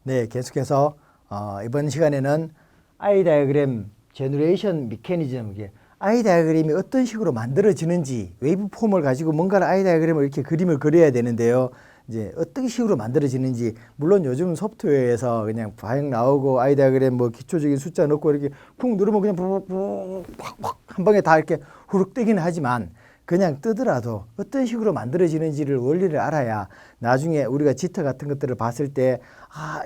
네, 계속해서 이번 시간에는 아이 다이어그램 제너레이션 미케니즘, 이게 아이 다이어그램이 어떤 식으로 만들어지는지, 웨이브 폼을 가지고 뭔가를 아이 다이어그램을 이렇게 그림을 그려야 되는데요. 이제 어떤 식으로 만들어지는지, 물론 요즘 소프트웨어에서 그냥 파형 나오고 아이 다이어그램 뭐 기초적인 숫자 넣고 이렇게 쿵 누르면 그냥 팍팍 한 방에 다 이렇게 후룩 뜨기는 하지만, 그냥 뜨더라도 어떤 식으로 만들어지는지를 원리를 알아야 나중에 우리가 지터 같은 것들을 봤을 때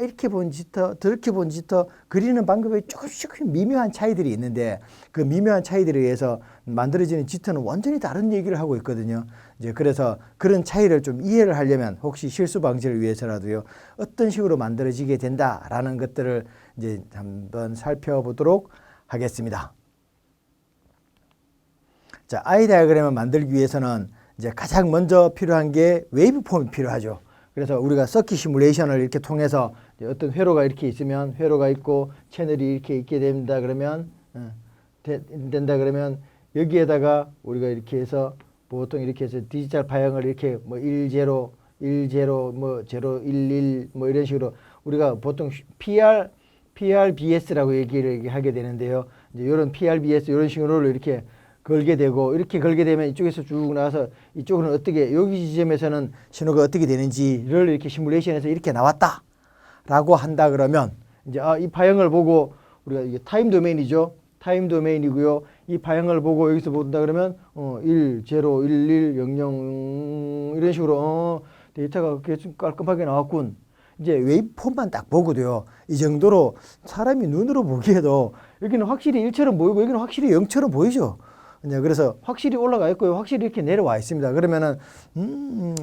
이렇게 본 지터 저렇게 본 지터 그리는 방법에 조금씩 미묘한 차이들이 있는데, 그 미묘한 차이들에 의해서 만들어지는 지터는 완전히 다른 얘기를 하고 있거든요. 이제 그래서 그런 차이를 좀 이해를 하려면 혹시 실수 방지를 위해서라도요, 어떤 식으로 만들어지게 된다라는 것들을 이제 한번 살펴보도록 하겠습니다. 자, 아이 다이어그램을 만들기 위해서는 이제 가장 먼저 필요한 게 웨이브 폼이 필요하죠. 그래서 우리가 서킷 시뮬레이션을 이렇게 통해서 어떤 회로가 이렇게 있으면, 회로가 있고 채널이 이렇게 있게 된다 그러면 여기에다가 우리가 이렇게 해서 보통 이렇게 해서 디지털 파형을 이렇게 뭐 10, 10, 뭐 0, 11 뭐 이런 식으로 우리가 보통 PRBS라고 얘기를 하게 되는데요. 이제 이런 PRBS 이런 식으로 이렇게 걸게 되고, 이렇게 걸게 되면 이쪽에서 쭉 나와서 이쪽은 어떻게, 여기 지점에서는 신호가 어떻게 되는지를 이렇게 시뮬레이션에서 이렇게 나왔다 라고 한다 그러면, 이제 이 파형을 보고 우리가 이게 타임 도메인이죠. 타임 도메인이고요. 이 파형을 보고 여기서 본다 그러면 1, 0, 1, 1, 0, 0 이런 식으로 데이터가 좀 깔끔하게 나왔군. 이제 웨이브폼만 딱 보고도요, 이 정도로 사람이 눈으로 보기에도 여기는 확실히 1처럼 보이고 여기는 확실히 0처럼 보이죠. 그래서 확실히 올라가 있고요, 확실히 이렇게 내려와 있습니다. 그러면은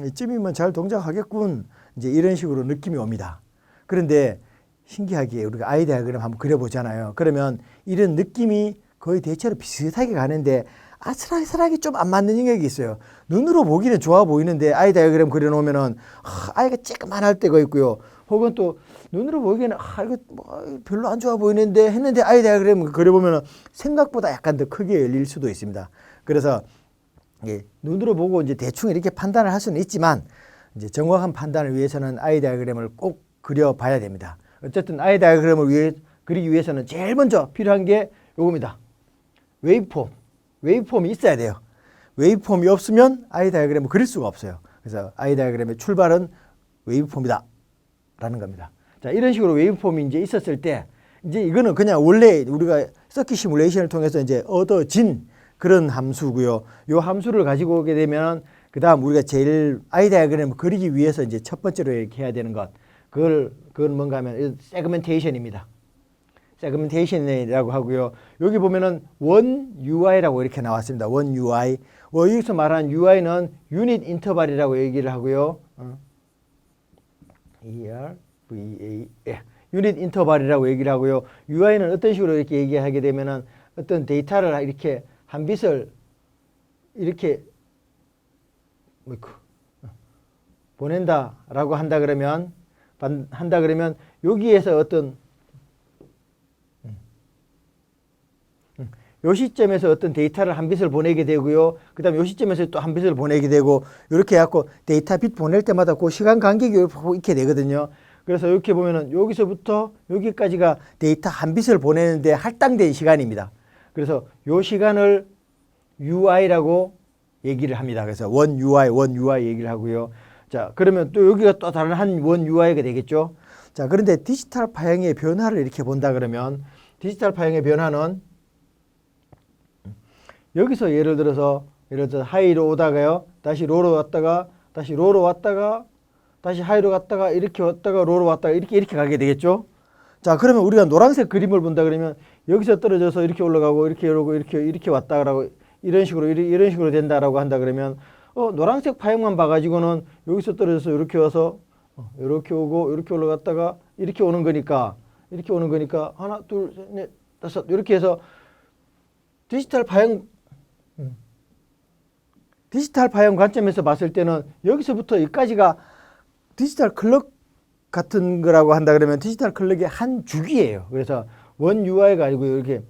이쯤이면 잘 동작하겠군, 이제 이런 식으로 느낌이 옵니다. 그런데 신기하게 우리가 아이 다이어그램 한번 그려보잖아요. 그러면 이런 느낌이 거의 대체로 비슷하게 가는데 아슬아슬하게 좀 안 맞는 영역이 있어요. 눈으로 보기는 좋아 보이는데 아이 다이어그램 그려놓으면은 아이가 쬐끄만할 때가 있고요. 혹은 또 눈으로 보기에는 이거 뭐 별로 안 좋아 보이는데 했는데 아이 다이어그램 그려보면은 생각보다 약간 더 크게 열릴 수도 있습니다. 그래서 눈으로 보고 이제 대충 이렇게 판단을 할 수는 있지만, 이제 정확한 판단을 위해서는 아이 다이어그램을 꼭 그려봐야 됩니다. 어쨌든 아이 다이어그램을 그리기 위해서는 제일 먼저 필요한 게 요겁니다. 웨이브폼. 웨이브폼이 있어야 돼요. 웨이브폼이 없으면 아이 다이어그램을 그릴 수가 없어요. 그래서 아이 다이어그램의 출발은 웨이브폼이다 라는 겁니다. 자, 이런 식으로 웨이브폼이 이제 있었을 때, 이제 이거는 그냥 원래 우리가 서킷 시뮬레이션을 통해서 이제 얻어진 그런 함수고요. 요 함수를 가지고 오게 되면 그 다음 우리가 제일 아이 다이어그램을 그리기 위해서 이제 첫 번째로 이렇게 해야 되는 것, 그건 뭔가 하면 세그멘테이션입니다. 세그멘테이션이라고 하고요. 여기 보면은 원 UI라고 이렇게 나왔습니다. 원 UI. 여기서 말하는 UI는 유닛 인터벌이라고 얘기를 하고요. ERVA. 유닛 인터벌이라고 얘기를 하고요. UI는 어떤 식으로 이렇게 얘기하게 되면은 어떤 데이터를 이렇게 한 빛을 이렇게 보낸다라고 한다 그러면 여기에서 어떤 요 시점에서 어떤 데이터를 한 빛을 보내게 되고요. 그 다음에 요 시점에서 또 한 빛을 보내게 되고, 이렇게 해갖고 데이터 빛 보낼 때마다 그 시간 간격이 이렇게 되거든요. 그래서 이렇게 보면은 여기서부터 여기까지가 데이터 한 빛을 보내는데 할당된 시간입니다. 그래서 요 시간을 UI라고 얘기를 합니다. 그래서 원 UI 얘기를 하고요. 자, 그러면 또 여기가 또 다른 한 원 UI가 되겠죠. 자, 그런데 디지털 파형의 변화를 이렇게 본다 그러면, 디지털 파형의 변화는 여기서 예를 들어서 하이로 오다가요, 다시 로로 왔다가, 다시 로로 왔다가, 다시 하이로 갔다가, 이렇게 왔다가 로로 왔다가 이렇게 가게 되겠죠. 자, 그러면 우리가 노란색 그림을 본다 그러면 여기서 떨어져서 이렇게 올라가고 이렇게 오고 이렇게 왔다라고 이런 식으로 된다라고 한다 그러면, 노란색 파형만 봐가지고는 여기서 떨어져서 이렇게 와서 이렇게 오고 이렇게 올라갔다가 이렇게 오는 거니까 하나, 둘, 셋, 넷, 다섯 이렇게 해서 디지털 파형 관점에서 봤을 때는 여기서부터 여기까지가 디지털 클럭 같은 거라고 한다 그러면 디지털 클럭의 한 주기예요. 그래서 원 UI가 아니고 이렇게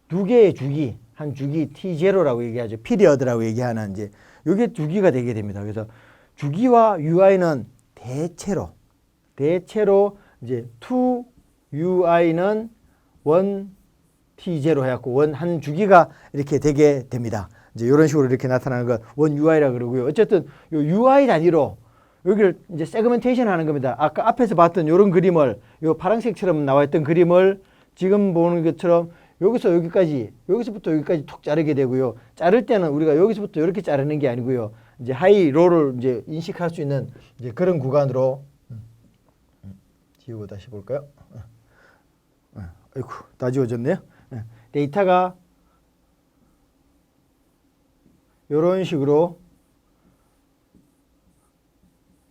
두 개의 주기, 한 주기 T0라고 얘기하죠. 피리어드라고 얘기하는 이제 이게 주기가 되게 됩니다. 그래서 주기와 UI는 대체로 이제 2ui는 1t0 해갖고 한 주기가 이렇게 되게 됩니다. 이제 이런 식으로 이렇게 나타나는 것 1ui라 그러고요. 어쨌든 요 ui 단위로 여기를 이제 세그멘테이션 하는 겁니다. 아까 앞에서 봤던 이런 그림을 요 파란색처럼 나와 있던 그림을 지금 보는 것처럼 여기서 여기까지, 여기서부터 여기까지 톡 자르게 되고요. 자를 때는 우리가 여기서부터 이렇게 자르는 게 아니고요. 이제 하이, 로를 이제 인식할 수 있는 이제 그런 구간으로 지우고 다시 볼까요? 아이고, 다 지워졌네요. 데이터가 이런 식으로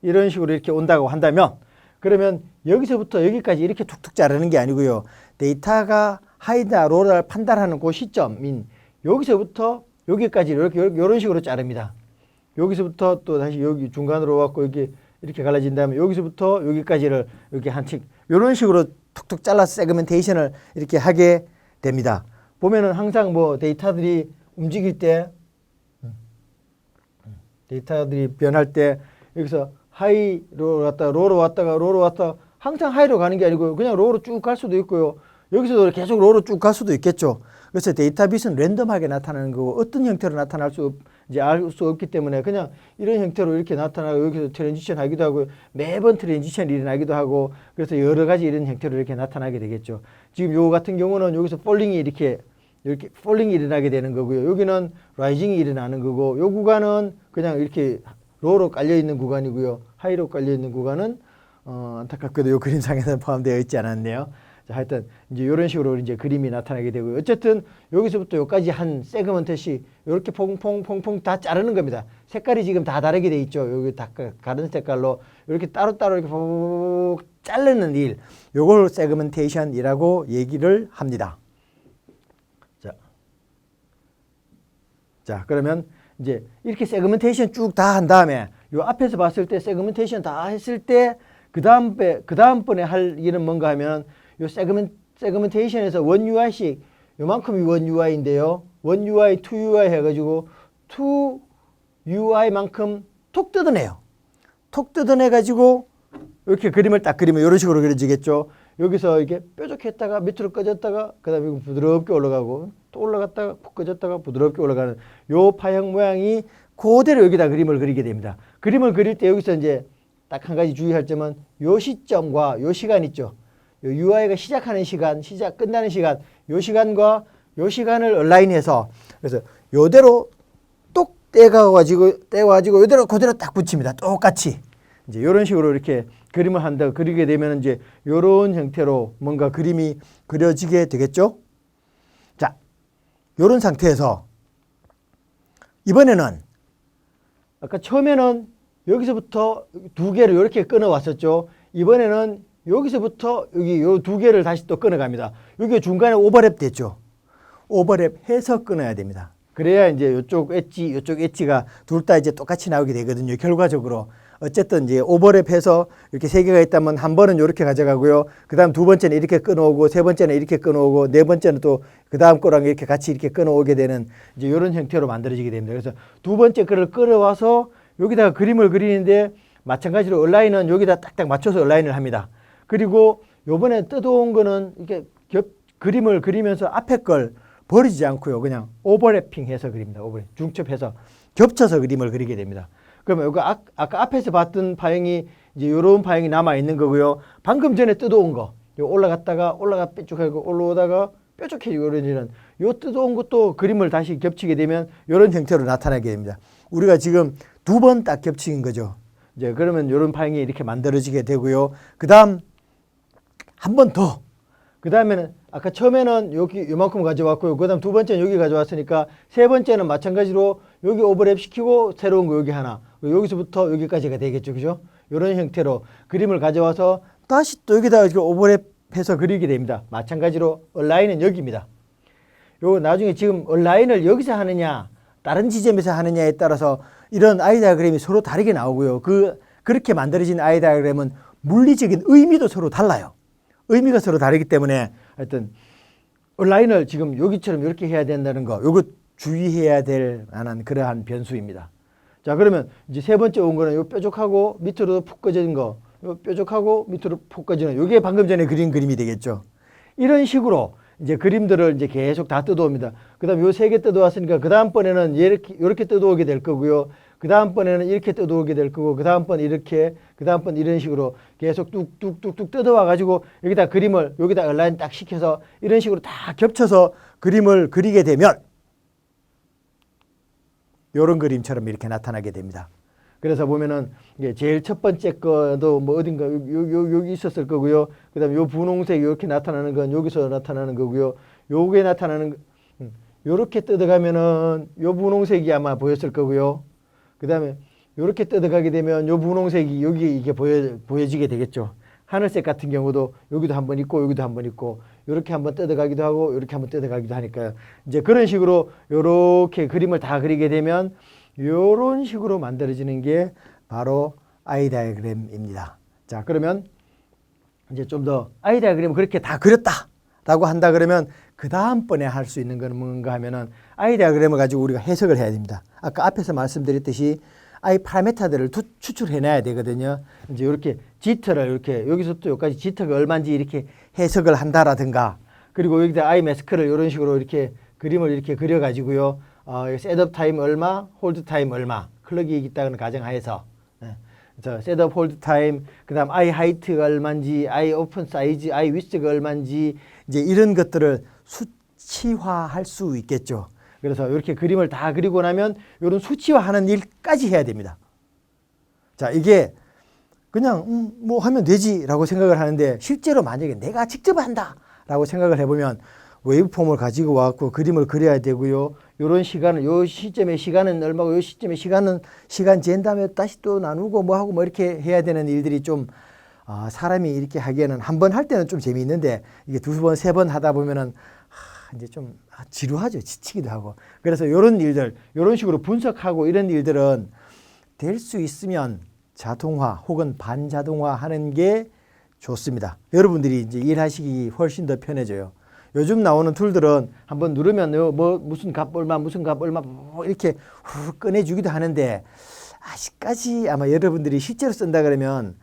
이렇게 온다고 한다면 그러면 여기서부터 여기까지 이렇게 툭툭 자르는 게 아니고요. 데이터가 하이나 로를 판단하는 그 시점인 여기서부터 여기까지 이런 식으로 자릅니다. 여기서부터 또 다시 여기 중간으로 왔고 이렇게 갈라진다면 여기서부터 여기까지를 이렇게 한측 이런 식으로 툭툭 잘라서 세그멘테이션을 이렇게 하게 됩니다. 보면은 항상 뭐 데이터들이 움직일 때 데이터들이 변할 때 여기서 하이로 왔다가 로로 왔다가 항상 하이로 가는 게 아니고 그냥 로로 쭉 갈 수도 있고요. 여기서도 계속 로로 쭉 갈 수도 있겠죠. 그래서 데이터빗은 랜덤하게 나타나는 거고 어떤 형태로 나타날 수 알 수 없기 때문에 그냥 이런 형태로 이렇게 나타나고 여기서 트랜지션 하기도 하고 매번 트랜지션이 일어나기도 하고 그래서 여러 가지 이런 형태로 이렇게 나타나게 되겠죠. 지금 요 같은 경우는 여기서 폴링이 이렇게 폴링이 일어나게 되는 거고요. 여기는 라이징이 일어나는 거고 요 구간은 그냥 이렇게 로로 깔려 있는 구간이고요. 하이로 깔려 있는 구간은 안타깝게도 요 그림상에는 포함되어 있지 않았네요. 자, 하여튼 이제 이런 식으로 이제 그림이 나타나게 되고요. 어쨌든 여기서부터 여기까지 한 세그먼트씩 이렇게 퐁퐁퐁퐁 다 자르는 겁니다. 색깔이 지금 다 다르게 돼 있죠. 여기 다 다른 색깔로 이렇게 따로따로 이렇게 푹 자르는 일, 요걸 세그멘테이션이라고 얘기를 합니다. 자, 그러면 이제 이렇게 세그멘테이션 쭉 다 한 다음에 요 앞에서 봤을 때 세그멘테이션 다 했을 때 그 다음번에 할 일은 뭔가 하면 요 세그멘테이션에서 원 UI씩 요만큼이 원 UI인데요. 원 UI, 투 UI 해가지고 투 UI만큼 톡 뜯어내요. 톡 뜯어내가지고 이렇게 그림을 딱 그리면 이런 식으로 그려지겠죠. 여기서 이렇게 뾰족했다가 밑으로 꺼졌다가 그 다음에 부드럽게 올라가고 또 올라갔다가 푹 꺼졌다가 부드럽게 올라가는 요 파형 모양이 그대로 여기다 그림을 그리게 됩니다. 그림을 그릴 때 여기서 이제 딱 한 가지 주의할 점은 요 시점과 요 시간 있죠. 요 UI가 시작하는 시간, 끝나는 시간, 요 시간과 요 시간을 얼라인해서 그래서 요대로 똑 떼가지고 요대로 그대로 딱 붙입니다. 똑같이. 이제 이런 식으로 이렇게 그림을 그리게 되면 이제 이런 형태로 뭔가 그림이 그려지게 되겠죠. 자, 이런 상태에서 이번에는 아까 처음에는 여기서부터 두 개를 이렇게 끊어 왔었죠. 이번에는 여기서부터 여기 요 두 개를 다시 또 끊어 갑니다. 여기 중간에 오버랩 됐죠. 오버랩 해서 끊어야 됩니다. 그래야 이제 요쪽 엣지가 둘 다 이제 똑같이 나오게 되거든요. 결과적으로. 어쨌든 이제 오버랩해서 이렇게 세 개가 있다면 한 번은 이렇게 가져가고요. 그 다음 두 번째는 이렇게 끊어오고 세 번째는 이렇게 끊어오고 네 번째는 또 그 다음 거랑 이렇게 같이 이렇게 끊어오게 되는 이제 이런 형태로 만들어지게 됩니다. 그래서 두 번째 거를 끌어와서 여기다가 그림을 그리는데 마찬가지로 얼라인은 여기다 딱딱 맞춰서 얼라인을 합니다. 그리고 요번에 뜯어온 거는 이렇게 그림을 그리면서 앞에 걸 버리지 않고요. 그냥 오버래핑 해서 그립니다. 중첩해서 겹쳐서 그림을 그리게 됩니다. 그러면 이거 아까 앞에서 봤던 파형이 이제 이런 파형이 남아 있는 거고요. 방금 전에 뜯어온 거, 요 올라갔다가 뾰족하고 올라오다가 뾰족해지고 이러지는 요 뜯어온 것도 그림을 다시 겹치게 되면 이런 형태로 나타나게 됩니다. 우리가 지금 두 번 딱 겹친 거죠. 이제 그러면 이런 파형이 이렇게 만들어지게 되고요. 그 다음 한 번 더. 그 다음에는 아까 처음에는 여기 요만큼 가져왔고요. 그 다음 두 번째는 여기 가져왔으니까 세 번째는 마찬가지로 여기 오버랩 시키고 새로운 거 여기 하나. 여기서부터 여기까지가 되겠죠. 그죠? 이런 형태로 그림을 가져와서 다시 또 여기다가 이렇게 오버랩해서 그리게 됩니다. 마찬가지로 얼라인은 여기입니다. 요 나중에 지금 얼라인을 여기서 하느냐 다른 지점에서 하느냐에 따라서 이런 아이 다이어그램이 서로 다르게 나오고요. 그렇게 만들어진 아이 다이어그램은 물리적인 의미도 서로 달라요. 의미가 서로 다르기 때문에 하여튼 얼라인을 지금 여기처럼 이렇게 해야 된다는 거 요거 주의해야 될 만한 그러한 변수입니다. 자, 그러면 이제 세 번째 온 거는 요 뾰족하고 밑으로 푹 꺼진 거 요 뾰족하고 밑으로 푹 꺼지는 이게 방금 전에 그린 그림이 되겠죠. 이런 식으로 이제 그림들을 이제 계속 다 뜯어옵니다. 그다음 요 3개 뜯어왔으니까 그 다음번에는 이렇게 뜯어오게 될 거고요. 그 다음번에는 이렇게 뜯어오게 될 거고, 그 다음번 이렇게, 그 다음번 이런 식으로 계속 뚝뚝뚝뚝 뜯어와 가지고 여기다 그림을 여기다 얼라인 딱 시켜서 이런 식으로 다 겹쳐서 그림을 그리게 되면 요런 그림처럼 이렇게 나타나게 됩니다. 그래서 보면은 이게 제일 첫 번째 거도 뭐 어딘가 여기 있었을 거고요. 그다음에 요 분홍색 이렇게 나타나는 건 여기서 나타나는 거고요. 요게 나타나는 요렇게 뜯어가면은 요 분홍색이 아마 보였을 거고요. 그다음에 요렇게 뜯어가게 되면 요 분홍색이 여기 이게 보여지게 되겠죠. 하늘색 같은 경우도 여기도 한번 있고 여기도 한번 있고 요렇게 한번 뜯어가기도 하고 요렇게 한번 뜯어가기도 하니까요. 이제 그런 식으로 요렇게 그림을 다 그리게 되면 요런 식으로 만들어지는 게 바로 아이 다이어그램입니다. 자, 그러면 이제 좀 더 아이 다이어그램을 그렇게 다 그렸다라고 한다 그러면 그 다음번에 할 수 있는 건 뭔가 하면은 아이 다이어그램을 가지고 우리가 해석을 해야 됩니다. 아까 앞에서 말씀드렸듯이 아이 파라미터들을 추출해내야 되거든요. 이제 이렇게 지터를 이렇게 여기서부터 여기까지 지터가 얼마인지 이렇게 해석을 한다라든가, 그리고 여기다 아이 매스크를 이런 식으로 이렇게 그림을 이렇게 그려가지고요. 셋업 타임 얼마, 홀드 타임 얼마, 클럭이 있다는 가정하에서 셋업 홀드 타임, 그다음 아이 하이트가 얼마인지, 아이 오픈 사이즈, 아이 위스가 얼마인지 이제 이런 것들을 수치화할 수 있겠죠. 그래서 이렇게 그림을 다 그리고 나면 이런 수치화하는 일까지 해야 됩니다. 자, 이게 그냥 뭐 하면 되지라고 생각을 하는데 실제로 만약에 내가 직접 한다라고 생각을 해보면 웨이브폼을 가지고 와서 그림을 그려야 되고요. 이런 시간은 요 시점의 시간은 얼마고 요 시점의 시간은 시간 잰 다음에 다시 또 나누고 뭐 하고 뭐 이렇게 해야 되는 일들이 좀 사람이 이렇게 하기에는 한 번 할 때는 좀 재미있는데 이게 2번, 3번 하다 보면은 이제 좀 지루하죠. 지치기도 하고. 그래서 이런 일들, 이런 식으로 분석하고 이런 일들은 될 수 있으면 자동화 혹은 반자동화 하는 게 좋습니다. 여러분들이 이제 일하시기 훨씬 더 편해져요. 요즘 나오는 툴들은 한번 누르면 뭐 무슨 값 얼마 무슨 값 얼마 뭐 이렇게 후 꺼내주기도 하는데 아직까지 아마 여러분들이 실제로 쓴다 그러면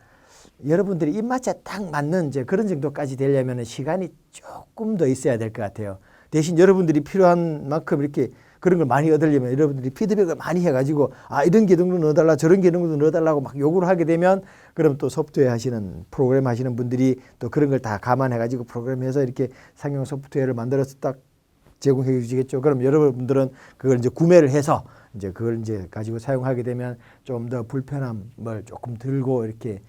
여러분들이 입맛에 딱 맞는 이제 그런 정도까지 되려면 시간이 조금 더 있어야 될 것 같아요. 대신 여러분들이 필요한 만큼 이렇게 그런 걸 많이 얻으려면 여러분들이 피드백을 많이 해가지고 이런 기능도 넣어달라 저런 기능도 넣어달라고 막 요구를 하게 되면 그럼 또 소프트웨어 하시는 프로그램 하시는 분들이 또 그런 걸 다 감안해가지고 프로그램해서 이렇게 상용 소프트웨어를 만들어서 딱 제공해 주시겠죠. 그럼 여러분들은 그걸 이제 구매를 해서 이제 그걸 이제 가지고 사용하게 되면 좀 더 불편함을 조금 들고 이렇게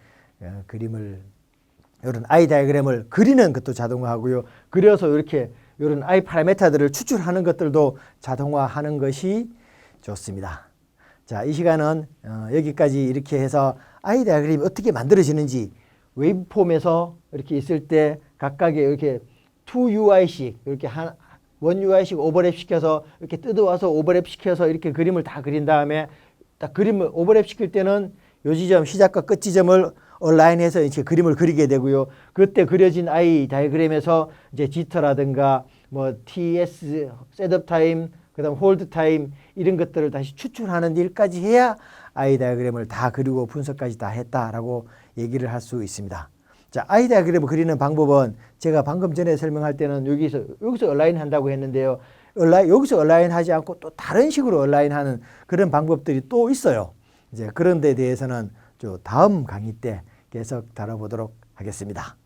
그림을 이런 아이 다이어그램을 그리는 것도 자동화하고요. 그려서 이렇게 이런 아이 파라미터들을 추출하는 것들도 자동화하는 것이 좋습니다. 자, 이 시간은 여기까지 이렇게 해서 아이 다이어그램이 어떻게 만들어지는지 웨이브폼에서 이렇게 있을 때 각각의 이렇게 2UI씩 이렇게 1UI씩 오버랩 시켜서 이렇게 뜯어와서 오버랩 시켜서 이렇게 그림을 다 그린 다음에 딱 그림을 오버랩 시킬 때는 요 지점 시작과 끝 지점을 얼라인해서 이제 그림을 그리게 되고요. 그때 그려진 아이 다이어그램에서 이제 지터라든가 뭐 TS 셋업 타임, 그다음 홀드 타임 이런 것들을 다시 추출하는 일까지 해야 아이 다이어그램을 다 그리고 분석까지 다 했다라고 얘기를 할 수 있습니다. 자, 아이 다이어그램을 그리는 방법은 제가 방금 전에 설명할 때는 여기서 얼라인 한다고 했는데요. 여기서 얼라인 하지 않고 또 다른 식으로 얼라인 하는 그런 방법들이 또 있어요. 이제 그런 데 대해서는 다음 강의 때 계속 다뤄보도록 하겠습니다.